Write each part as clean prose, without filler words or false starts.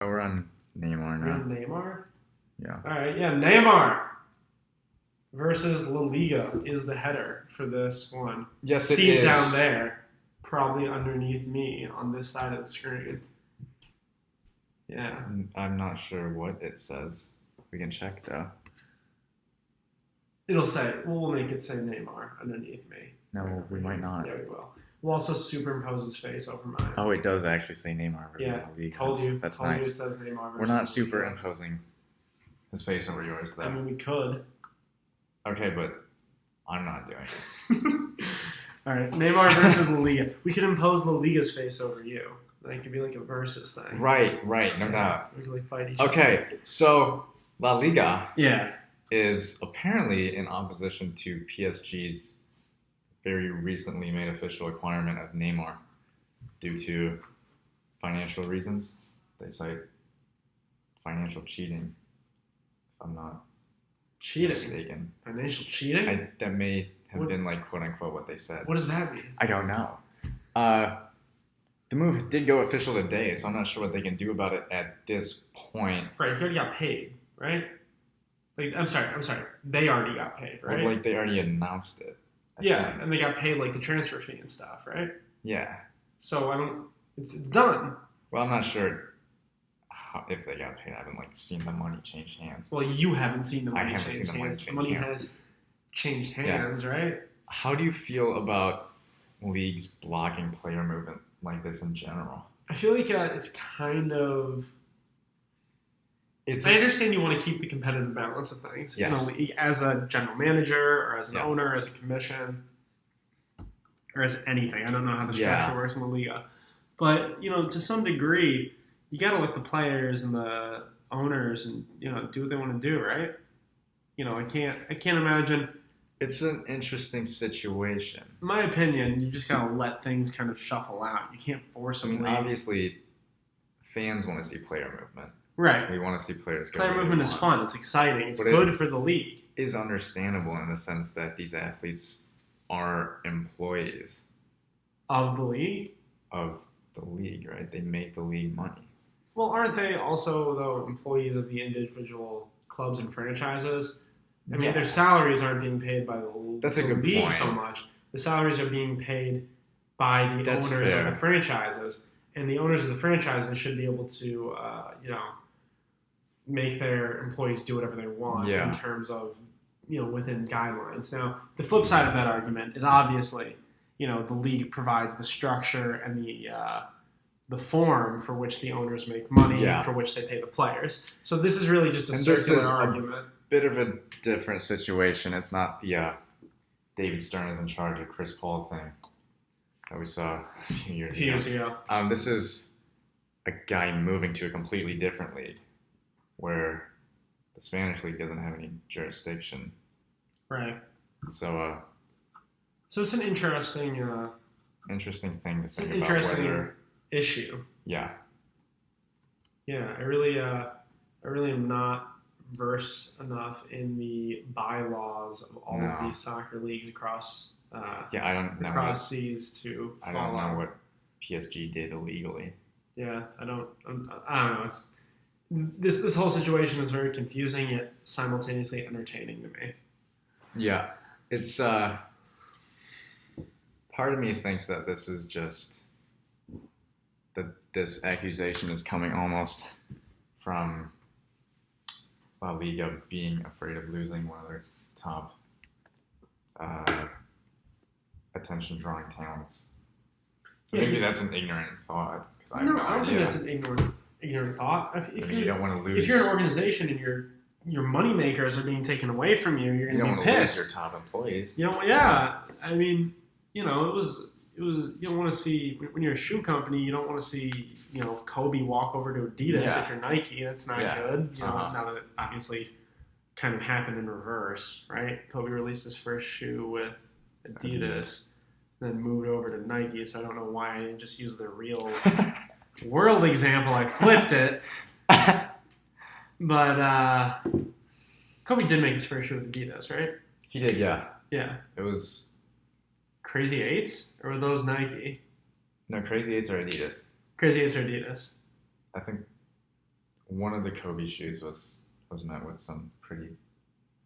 Oh, we're on Neymar We're now. on Neymar? Yeah. All right, yeah, Neymar versus La Liga is the header for this one. Yes, it See it is. down there, probably underneath me on this side of the screen. Yeah. I'm not sure what it says. We can check though. It'll say, we'll make it say Neymar underneath me. No, we might not. Yeah, we will. We'll also superimpose his face over mine. Oh, it does actually say Neymar versus Yeah, La Liga. told you. That's told you nice. it says Neymar versus We're not La Liga. superimposing his face over yours though. I mean, we could. Okay, but I'm not doing it. All right, Neymar versus La Liga. We could impose La Liga's face over you. Like, it could be like a versus thing. Right, no doubt. We could like fight each other. Okay, so La Liga Yeah. is apparently in opposition to PSG's very recently made official acquirement of Neymar due to financial reasons. They cite financial cheating, if I'm not Cheating. mistaken. Financial cheating? That may have What- been like quote unquote what they said. What does that mean? I don't know. The move did go official today, so I'm not sure what they can do about it at this point. Right, he already got paid, right? Like, I'm sorry. They already got paid, right? Well, like they already announced it. I yeah, think. and they got paid like the transfer fee and stuff, right? Yeah. So it's done. Well, I'm not sure if they got paid. I haven't like seen the money change hands. Well, you haven't seen the I money haven't change seen the money hands. change The money hands. has changed hands, right? How do you feel about leagues blocking player movement like this in general? I feel like it's kind of. It's I understand you want to keep the competitive balance of things in a Yes. league as a general manager or as an Yeah. owner, as a commission, or as anything. I don't know how the Yeah. structure works in the Liga. But, to some degree, you got to let the players and the owners and, do what they want to do, right? I can't imagine. it's an interesting situation. In my opinion, you just got to let things kind of shuffle out. You can't force I them. mean, obviously, fans want to see player movement. Right. We want to see players go. Player where they movement is want. fun. It's exciting. It's But good for the league. Is understandable in the sense that these athletes are employees Of the league? of the league, right? They make the league money. Well, aren't they also, though, employees of the individual clubs and franchises? I mean, Yeah. their salaries aren't being paid by the, That's a the good league point. so much. The salaries are being paid by the That's owners fair. of the franchises. And the owners of the franchises should be able to, make their employees do whatever they want Yeah. in terms of, within guidelines. Now, the flip side of that argument is obviously, the league provides the structure and the form for which the owners make money, Yeah. for which they pay the players. So this is really just a And this circular is a argument. Bit of a different situation. It's not the David Stern is in charge of Chris Paul thing that we saw a few years A few years ago. This is a guy moving to a completely different league where the Spanish league doesn't have any jurisdiction. Right. So, So it's an interesting interesting thing to it's an think about interesting whether, issue. yeah, Yeah, I really am not versed enough in the bylaws of all No. of these soccer leagues across yeah, I don't know. across seas to I follow. don't know what PSG did illegally. Yeah, I don't know. It's this whole situation is very confusing yet simultaneously entertaining to me. Yeah, it's part of me thinks that this is just that this accusation is coming almost from La Liga being afraid of losing one of their top attention-drawing talents. Yeah, Maybe that's an ignorant thought. 'Cause I have No, no I don't idea. think that's an ignorant thought. If You don't want to lose. if you're an organization and your money makers are being taken away from you, you're you don't going to want be to lose your pissed. top employees. Yeah. I mean, it was. You don't want to see when you're a shoe company. You don't want to see Kobe walk over to Adidas Yeah. if you're Nike. That's not Yeah. good. Uh-huh. Now that it obviously kind of happened in reverse, right? Kobe released his first shoe with Adidas, then moved over to Nike. So I don't know why I didn't just use the real world example. I flipped it. But Kobe did make his first shoe with Adidas, right? He did, yeah. Yeah. It was Crazy Eights? Or were those Nike? no Crazy Eights or Adidas. Crazy Eights or Adidas? I think one of the Kobe shoes was met with some pretty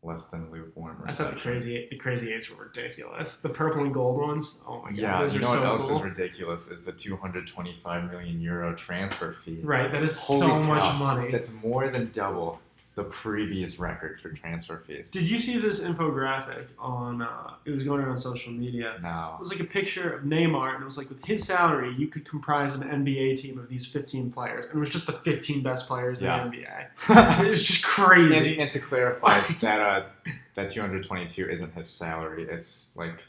less than lukewarm I thought reception. the crazy eights were ridiculous. The purple and gold ones. Oh my god, Yeah, those you are know what so else cool. is ridiculous is the 225 million euro transfer fee. Right, that is Holy so much cow, money. that's more than double the previous record for transfer fees. Did you see this infographic on? It was going around on social media. It No. was like a picture of Neymar, and it was like with his salary, you could comprise an NBA team of these 15 players, and it was just the 15 best players Yeah. in the NBA. It was just crazy. And to clarify, that 222 isn't his salary. It's like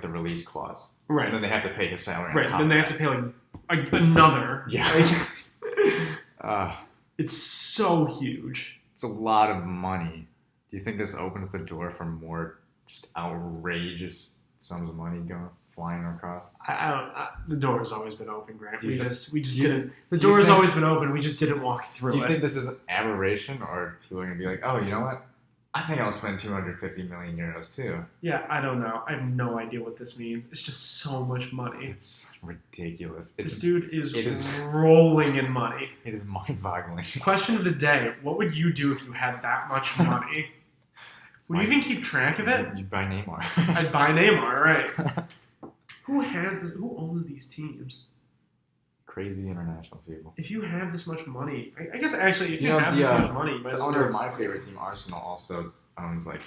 the release clause. Right. And then they have to pay his salary. Right. On top Then they of have to pay like another. Yeah. Like, it's so huge. It's a lot of money. Do you think this opens the door for more just outrageous sums of money flying across? I don't. The door has always been open, Grant. Do you We just didn't. The do you door has think- always been open. We just didn't walk through Do you it. think this is an aberration, or people are gonna be like, oh, you know what? I think I'll spend 250 million euros too. Yeah, I don't know. I have no idea what this means. It's just so much money. It's ridiculous. This dude is it is- rolling in money. It is mind-boggling. Question of the day: what would you do if you had that much money? Would you even keep track of it? You buy Neymar. I'd buy Neymar, right? Who has this? Who owns these teams? Crazy international people. If you have this much money, I guess actually, if you, You know, have this much money, you might The as well owner do of it. my favorite team, Arsenal, also owns like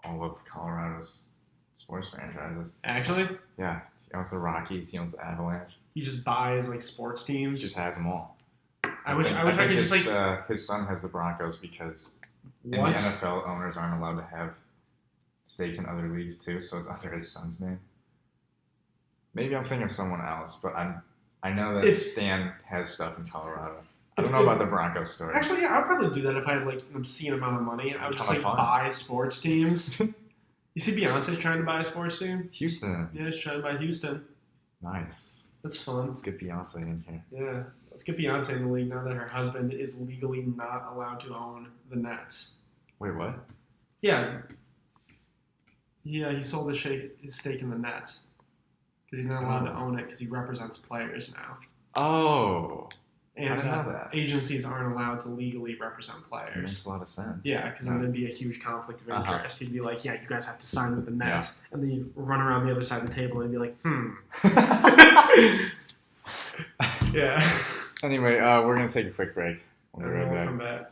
all of Colorado's sports franchises. Actually, Yeah, he owns the Rockies. He owns the Avalanche. he just buys like sports He teams. just has them all. I wish I think could his, just like his son has the Broncos because in the what? NFL owners aren't allowed to have stakes in other leagues too, so it's under his son's name. Maybe I'm thinking of someone else, but I know that If- Stan has stuff in Colorado. I If- don't know about the Broncos story. Actually, yeah, I'd probably do that if I had like an obscene amount of money. I would just Kinda like fun. buy sports teams. You see, Beyonce's trying to buy a sports team. Houston, Yeah, she's trying to buy Houston. nice. That's fun. Let's get Beyonce in here. Yeah, let's get Beyonce in the league now that her husband is legally not allowed to own the Nets. Wait, what? Yeah, he sold his stake in the Nets because he's not allowed to own it because he represents players now. Oh, And I didn't know that. agencies aren't allowed to legally represent That players. makes a lot of sense. Yeah, because then there'd be a huge conflict of Uh-huh. interest. He'd be like, yeah, you guys have to sign with the Nets. And then you'd run around the other side of the table and be like, Yeah. Anyway, we're gonna take a quick break. We'll be And then right we'll back. come back.